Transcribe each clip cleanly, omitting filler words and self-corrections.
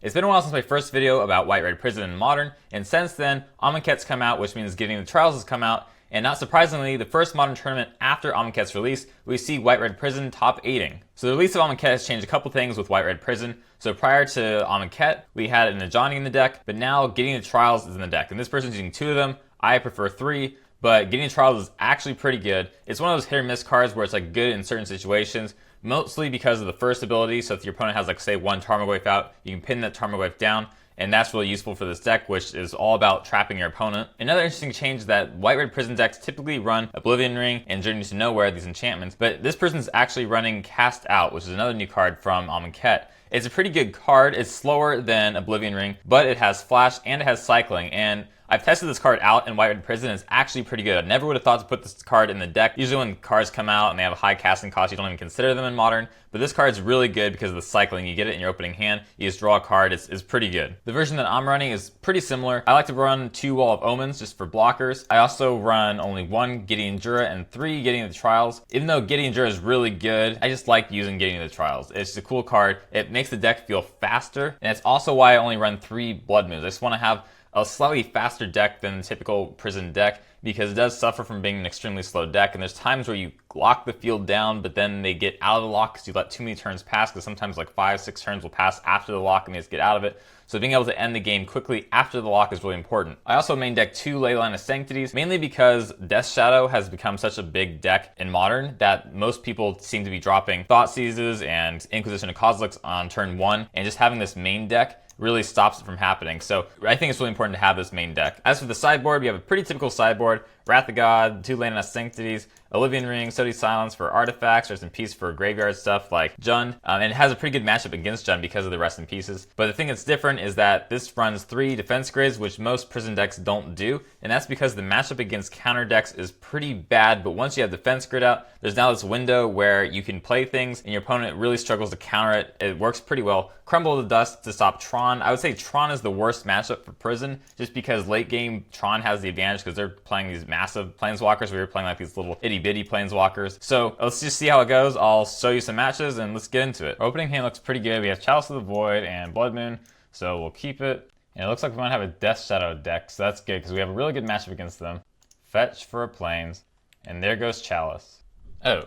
It's been a while since my first video about White-Red Prison in Modern, and since then, Amonkhet's come out, which means Gideon the Trials has come out, and not surprisingly, the first Modern tournament after Amonkhet's release, we see White-Red Prison top 8ing. So the release of Amonkhet has changed a couple things with White-Red Prison. So prior to Amonkhet, we had an Ajani in the deck, but now Gideon the Trials is in the deck, and this person's using 2 of them. I prefer 3, but Gideon the Trials is actually pretty good. It's one of those hit or miss cards where it's like good in certain situations, mostly because of the first ability. So if your opponent has like say 1 Tarmogoyf out, you can pin that Tarmogoyf down, and that's really useful for this deck, which is all about trapping your opponent. Another interesting change is that White-Red Prison decks typically run Oblivion Ring and Journey to Nowhere, these enchantments, but this person's actually running Cast Out, which is another new card from Amonkhet. It's a pretty good card. It's slower than Oblivion Ring, but it has Flash and it has Cycling, and I've tested this card out in White-Red Prison. It's actually pretty good. I never would have thought to put this card in the deck. Usually when cards come out and they have a high casting cost, you don't even consider them in Modern. But this card's really good because of the cycling. You get it in your opening hand, you just draw a card. It's pretty good. The version that I'm running is pretty similar. I like to run 2 Wall of Omens just for blockers. I also run only 1 Gideon Jura and 3 Gideon the Trials. Even though Gideon Jura is really good, I just like using Gideon the Trials. It's just a cool card. It makes the deck feel faster, and it's also why I only run 3 Blood Moons. I just want to have a slightly faster deck than the typical Prison deck because it does suffer from being an extremely slow deck, and there's times where you lock the field down but then they get out of the lock because you let too many turns pass, because sometimes like 5-6 turns will pass after the lock and they just get out of it. So being able to end the game quickly after the lock is really important. I also main deck 2 Leyline of Sanctities, mainly because Death Shadow has become such a big deck in Modern that most people seem to be dropping Thoughtseizes and Inquisition of Kozileks on turn 1, and just having this main deck really stops it from happening. So I think it's really important to have this main deck. As for the sideboard, we have a pretty typical sideboard. Wrath of God, 2 Leyline of Sanctities, Oblivion Ring, Stony Silence for artifacts, Rest in Peace for graveyard stuff like Jund, and it has a pretty good matchup against Jund because of the Rest in Pieces. But the thing that's different is that this runs 3 defense grids, which most Prison decks don't do, and that's because the matchup against counter decks is pretty bad, but once you have defense grid out, there's now this window where you can play things and your opponent really struggles to counter it. It works pretty well. Crumble the Dust to stop Tron. I would say Tron is the worst matchup for Prison, just because late game Tron has the advantage because they're playing these massive planeswalkers. We were playing like these little itty bitty planeswalkers. So let's just see how it goes. I'll show you some matches and let's get into it. Our opening hand looks pretty good. We have Chalice of the Void and Blood Moon, so we'll keep it. And it looks like we might have a Death Shadow deck, so that's good because we have a really good matchup against them. Fetch for a planes, and there goes Chalice. Oh,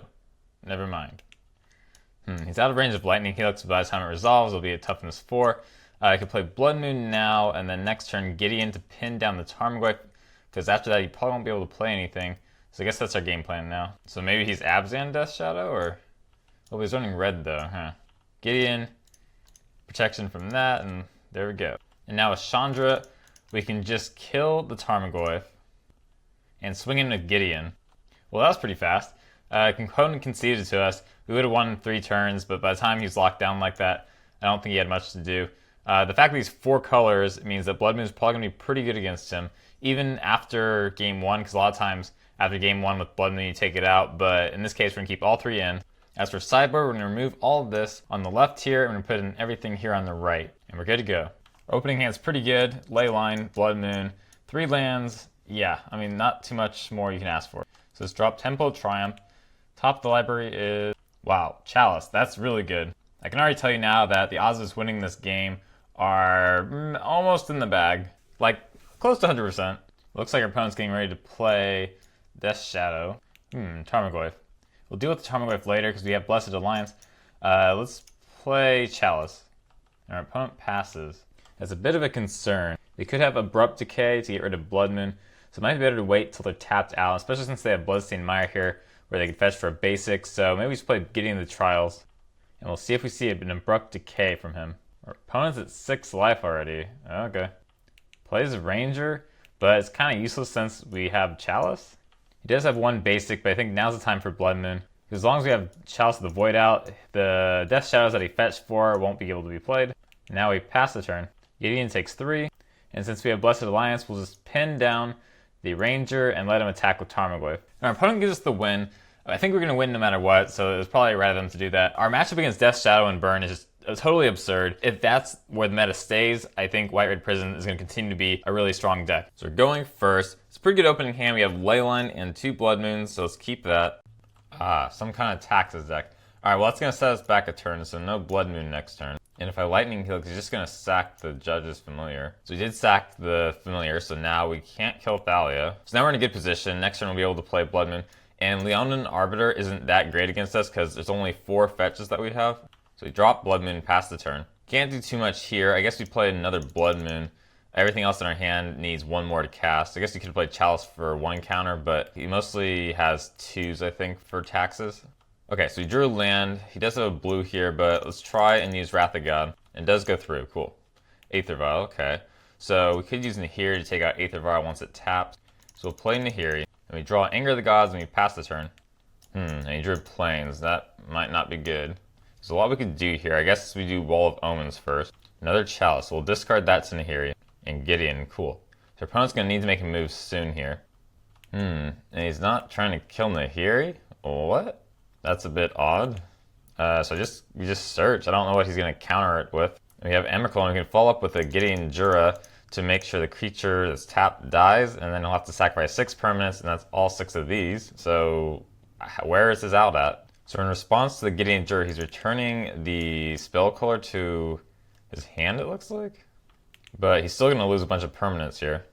never mind. He's out of range of Lightning Helix, but by the time it resolves, it'll be a toughness 4. I could play Blood Moon now, and then next turn Gideon to pin down the Tarmogoyf, because after that he probably won't be able to play anything. So I guess that's our game plan now. So maybe he's Abzan Death Shadow, or... Oh, he's running red though, huh? Gideon, protection from that, and there we go. And now with Chandra, we can just kill the Tarmogoyf and swing into Gideon. Well, that was pretty fast. Component conceded to us. We would have won in 3 turns, but by the time he's locked down like that, I don't think he had much to do. The fact that he's 4 colors means that Blood Moon is probably going to be pretty good against him, even after game 1, because a lot of times after game 1 with Blood Moon you take it out, but in this case we're going to keep all 3 in. As for sideboard, we're going to remove all of this on the left here, and we're going to put in everything here on the right, and we're good to go. Our opening hand's pretty good. Leyline, Blood Moon, 3 lands. Yeah, I mean, not too much more you can ask for. So let's drop Tempo Triumph. Top of the library is... Wow, Chalice. That's really good. I can already tell you now that the odds of us winning this game are almost in the bag. Like, close to 100%. Looks like our opponent's getting ready to play Death Shadow. Tarmogoyf. We'll deal with the Tarmogoyf later because we have Blessed Alliance. Let's play Chalice. And our opponent passes. That's a bit of a concern. They could have Abrupt Decay to get rid of Blood Moon, so it might be better to wait till they're tapped out, especially since they have Bloodstained Mire here, where they can fetch for a basic. So maybe we just play Gideon the Trials, and we'll see if we see an Abrupt Decay from him. Our opponent's at 6 life already. Okay. Plays Ranger, but it's kind of useless since we have Chalice. He does have 1 basic, but I think now's the time for Blood Moon. As long as we have Chalice of the Void out, the Death Shadows that he fetched for won't be able to be played. Now we pass the turn. Gideon takes 3, and since we have Blessed Alliance, we'll just pin down the Ranger and let him attack with Tarmogoyf. Our opponent gives us the win. I think we're going to win no matter what, so it was probably right of them to do that. Our matchup against Death Shadow and Burn is just totally absurd. If that's where the meta stays, I think White-Red Prison is going to continue to be a really strong deck. So we're going first. It's a pretty good opening hand. We have Leyline and 2 Blood Moons, so let's keep that. Some kind of taxes deck. Alright, well that's going to set us back a turn, so no Blood Moon next turn. And if I Lightning Helix, he's just going to sack the Judge's Familiar. So he did sack the Familiar, so now we can't kill Thalia. So now we're in a good position. Next turn we'll be able to play Blood Moon. And Leonin Arbiter isn't that great against us because there's only 4 fetches that we have. So we drop Blood Moon, pass the turn. Can't do too much here. I guess we played another Blood Moon. Everything else in our hand needs 1 more to cast. I guess we could play Chalice for 1 counter, but he mostly has 2s, I think, for taxes. Okay, so he drew a land. He does have a blue here, but let's try and use Wrath of God. It does go through. Cool. Aether Vial, okay. So we could use Nahiri to take out Aether Vial once it taps. So we'll play Nahiri. And we draw Anger of the Gods and we pass the turn. And he drew Plains. That might not be good. There's a lot we could do here. I guess we do Wall of Omens first. Another Chalice. We'll discard that to Nahiri. And Gideon, cool. So our opponent's going to need to make a move soon here. And he's not trying to kill Nahiri? What? That's a bit odd. So we just search. I don't know what he's going to counter it with. We have Emrakul, and we can follow up with a Gideon Jura to make sure the creature that's tapped dies, and then he'll have to sacrifice 6 permanents, and that's all 6 of these. So where is his out at? So in response to the Gideon Jura, he's returning the spell color to his hand, it looks like. But he's still going to lose a bunch of permanents here.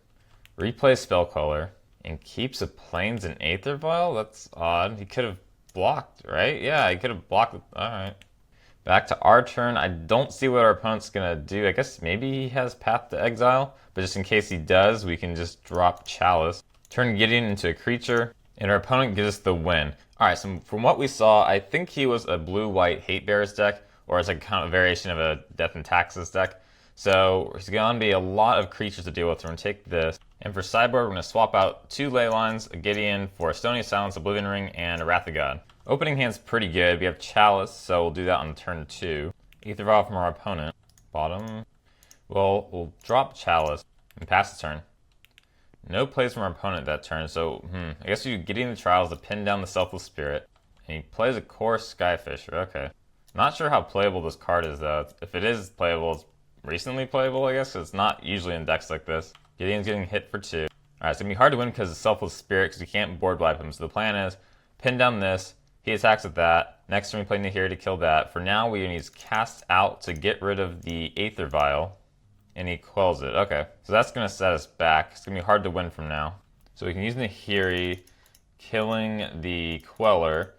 Replays spell color and keeps a Plains and Aether Vial? That's odd. He could have blocked, right? Yeah, he could have blocked. Alright. Back to our turn. I don't see what our opponent's going to do. I guess maybe he has Path to Exile. But just in case he does, we can just drop Chalice. Turn Gideon into a creature. And our opponent gives us the win. Alright, so from what we saw, I think he was a blue-white Hate Bearers deck. Or it's like kind of a variation of a Death and Taxes deck. So there's going to be a lot of creatures to deal with. So we're going to take this. And for sideboard, we're going to swap out 2 Leylines, a Gideon for a Stony Silence, Oblivion Ring, and a Wrath of God. Opening hand's pretty good. We have Chalice, so we'll do that on turn 2. Aether Vial from our opponent. Bottom. Well, we'll drop Chalice and pass the turn. No plays from our opponent that turn, so I guess we do Gideon the Trials to pin down the Selfless Spirit. And he plays a Core Skyfisher. Okay. Not sure how playable this card is, though. If it is playable, it's recently playable, I guess, because it's not usually in decks like this. Gideon's getting hit for 2. Alright, it's going to be hard to win because of Selfless Spirit, because you can't board wipe him. So the plan is, pin down this, he attacks with that, next turn we play Nahiri to kill that. For now, we need to cast out to get rid of the Aether Vial, and he quells it. Okay, so that's going to set us back. It's going to be hard to win from now. So we can use Nahiri, killing the Queller,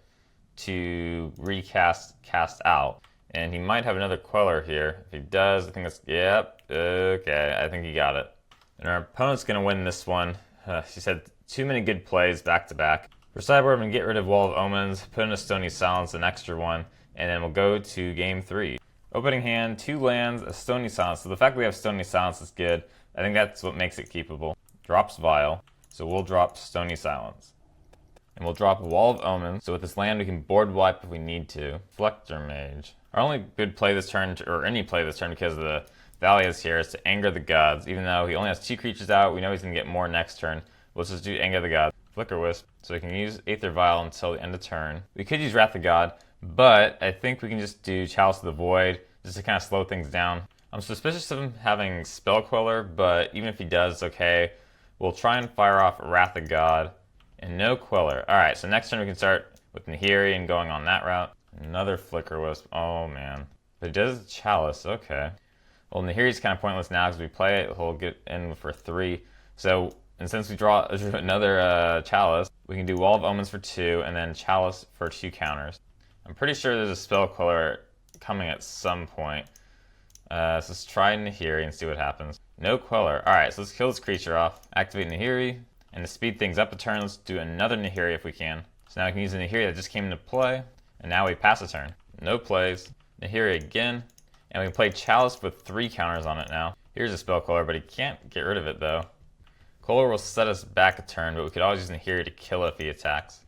to cast out. And he might have another Queller here. If he does, I think that's, yep, okay, I think he got it. And our opponent's going to win this one. She said too many good plays back to back. For sideboard, I'm going to get rid of Wall of Omens, put in a Stony Silence, an extra one, and then we'll go to game 3. Opening hand, 2 lands, a Stony Silence. So the fact that we have Stony Silence is good. I think that's what makes it keepable. Drops Vial, so we'll drop Stony Silence. And we'll drop Wall of Omens, so with this land we can board wipe if we need to. Flector Mage. Our only good play this turn, or any play this turn because of the Valias here, is to Anger the Gods. Even though he only has 2 creatures out, we know he's going to get more next turn. Let's just do Anger the Gods. Flicker Wisp, so we can use Aether Vial until the end of turn. We could use Wrath of God, but I think we can just do Chalice of the Void, just to kind of slow things down. I'm suspicious of him having Spell Queller, but even if he does, it's okay. We'll try and fire off Wrath of God, and no Queller. Alright, so next turn we can start with Nahiri and going on that route. Another Flicker Wisp, oh man. But he does Chalice, okay. Well, Nahiri's kind of pointless now because we play it, he'll get in for 3. So, and since we draw another Chalice, we can do Wall of Omens for 2, and then Chalice for 2 counters. I'm pretty sure there's a Spell Queller coming at some point. So let's try Nahiri and see what happens. No Queller. Alright, so let's kill this creature off. Activate Nahiri, and to speed things up a turn, let's do another Nahiri if we can. So now we can use the Nahiri that just came into play, and now we pass a turn. No plays. Nahiri again, and we can play Chalice with 3 counters on it now. Here's a Spell Queller, but he can't get rid of it though. Queller will set us back a turn, but we could always use Nahiri to kill if he attacks.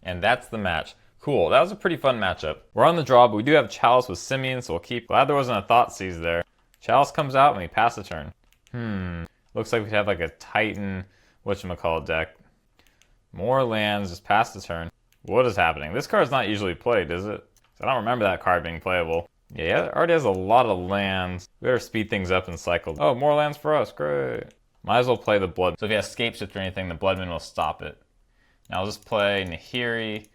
And that's the match. Cool, that was a pretty fun matchup. We're on the draw, but we do have Chalice with Simian, so we'll keep. Glad there wasn't a Thoughtseize there. Chalice comes out and we pass the turn. Looks like we have like a Titan, whatchamacallit deck. More lands, just pass the turn. What is happening? This card's not usually played, is it? I don't remember that card being playable. Yeah, it already has a lot of lands. We better speed things up and cycle. Oh, more lands for us, great. Might as well play the Blood. So if he has Scape Shift or anything, the Blood Moon will stop it. Now I'll just play Nahiri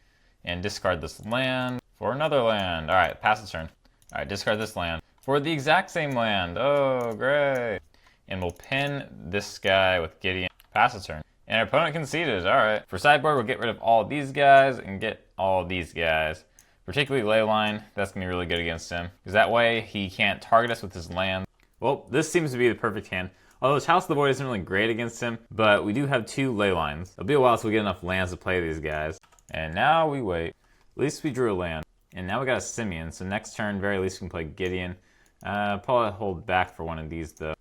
and discard this land for another land. Alright, pass the turn. Alright, discard this land for the exact same land. Oh, great. And we'll pin this guy with Gideon. Pass a turn. And our opponent conceded. Alright. For sideboard, we'll get rid of all these guys and get all these guys. Particularly Leyline. That's going to be really good against him. Because that way, he can't target us with his land. Well, this seems to be the perfect hand. Although Chalice of the Void isn't really great against him, but we do have 2 Leylines. It'll be a while till we get enough lands to play these guys. And now we wait. At least we drew a land. And now we got a Simian, so next turn, very least we can play Gideon. Probably hold back for one of these, though.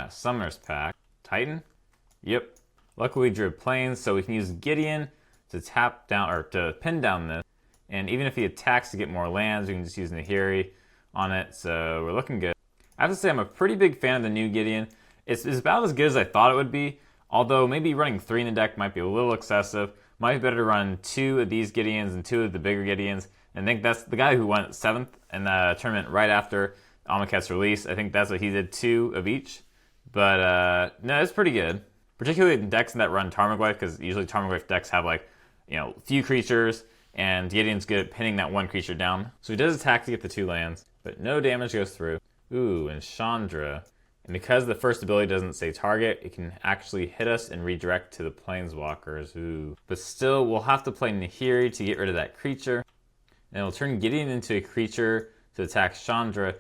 Summoner's Pact. Titan? Yep. Luckily we drew Plains, so we can use Gideon to tap down, or to pin down this. And even if he attacks to get more lands, we can just use Nahiri on it, so we're looking good. I have to say I'm a pretty big fan of the new Gideon. It's about as good as I thought it would be, although maybe running 3 in the deck might be a little excessive. Might be better to run 2 of these Gideons and 2 of the bigger Gideons. And I think that's the guy who went 7th in the tournament right after Amonkhet's release. I think that's what he did, 2 of each. But no, it's pretty good. Particularly in decks that run Tarmogoyf, because usually Tarmogoyf decks have like, few creatures, and Gideon's good at pinning that 1 creature down. So he does attack to get the 2 lands, but no damage goes through. Ooh, and Chandra. And because the first ability doesn't say target, it can actually hit us and redirect to the Planeswalkers. Ooh. But still, we'll have to play Nahiri to get rid of that creature. And it'll turn Gideon into a creature to attack Chandra.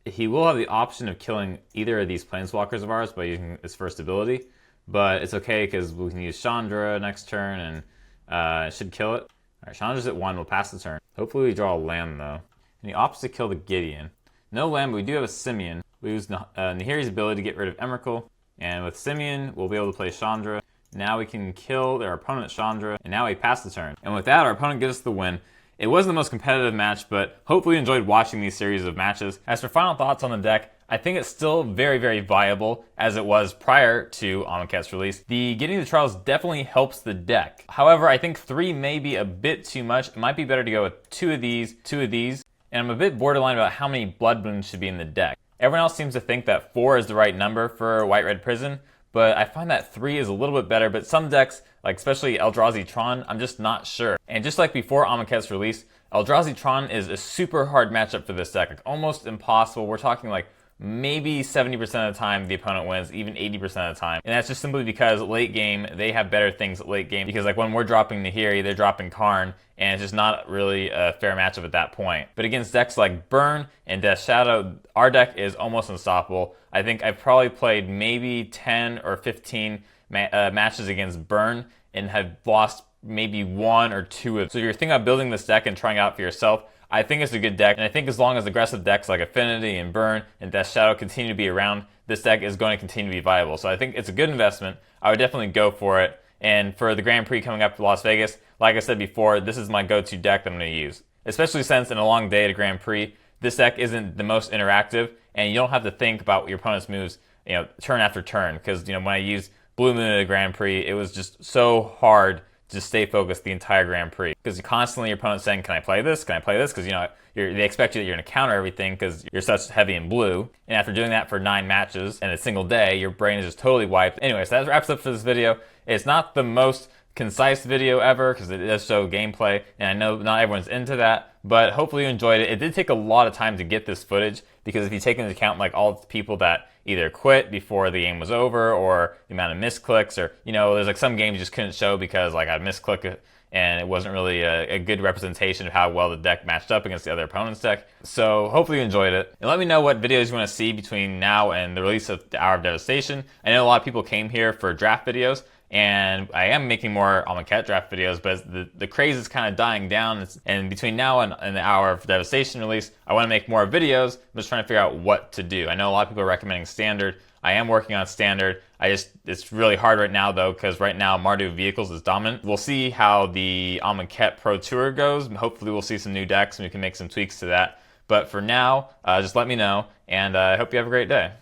He will have the option of killing either of these Planeswalkers of ours by using his first ability. But it's okay because we can use Chandra next turn and it should kill it. Alright, Chandra's at 1, we'll pass the turn. Hopefully we draw a land though. And he opts to kill the Gideon. No land, but we do have a Simian. We use Nahiri's ability to get rid of Emrakul. And with Simian, we'll be able to play Chandra. Now we can kill their opponent Chandra, and now we pass the turn. And with that, our opponent gives us the win. It wasn't the most competitive match, but hopefully you enjoyed watching these series of matches. As for final thoughts on the deck, I think it's still very, very viable as it was prior to Amonkhet's release. The getting the trials definitely helps the deck. However, I think 3 may be a bit too much. It might be better to go with 2 of these, and I'm a bit borderline about how many Blood Moons should be in the deck. Everyone else seems to think that 4 is the right number for White-Red Prison, but I find that 3 is a little bit better, but some decks, like especially Eldrazi Tron, I'm just not sure. And just like before Amonkhet's release, Eldrazi Tron is a super hard matchup for this deck, like almost impossible. We're talking like maybe 70% of the time the opponent wins, even 80% of the time. And that's just simply because late game, they have better things at late game. Because like when we're dropping Nahiri, they're dropping Karn, and it's just not really a fair matchup at that point. But against decks like Burn and Death Shadow, our deck is almost unstoppable. I think I've probably played maybe 10 or 15 matches against Burn and have lost maybe 1 or 2 of them. So if you're thinking about building this deck and trying it out for yourself, I think it's a good deck, and I think as long as aggressive decks like Affinity and Burn and Death Shadow continue to be around, this deck is going to continue to be viable. So I think it's a good investment. I would definitely go for it. And for the Grand Prix coming up to Las Vegas, like I said before, this is my go-to deck that I'm going to use. Especially since in a long day at a Grand Prix, this deck isn't the most interactive, and you don't have to think about your opponent's moves, turn after turn. Because when I used Blue Moon at a Grand Prix, it was just so hard to stay focused the entire Grand Prix. Because constantly your opponent's saying, can I play this? Can I play this? Because they expect you that you're going to counter everything because you're such heavy in blue. And after doing that for 9 matches in a single day, your brain is just totally wiped. Anyway, so that wraps up for this video. It's not the most concise video ever because it does show gameplay, and I know not everyone's into that, but hopefully you enjoyed it. It did take a lot of time to get this footage because if you take into account like all the people that either quit before the game was over, or the amount of misclicks, or there's like some games you just couldn't show because like I misclicked it and it wasn't really a good representation of how well the deck matched up against the other opponent's deck. So hopefully you enjoyed it. And let me know what videos you want to see between now and the release of the Hour of Devastation. I know a lot of people came here for draft videos, and I am making more Amonkhet draft videos, but the craze is kind of dying down. And between now and the Hour of Devastation release, I want to make more videos. I'm just trying to figure out what to do. I know a lot of people are recommending Standard. I am working on Standard. It's really hard right now though, because right now Mardu Vehicles is dominant. We'll see how the Amonkhet Pro Tour goes. Hopefully we'll see some new decks and we can make some tweaks to that. But for now, just let me know, and I hope you have a great day.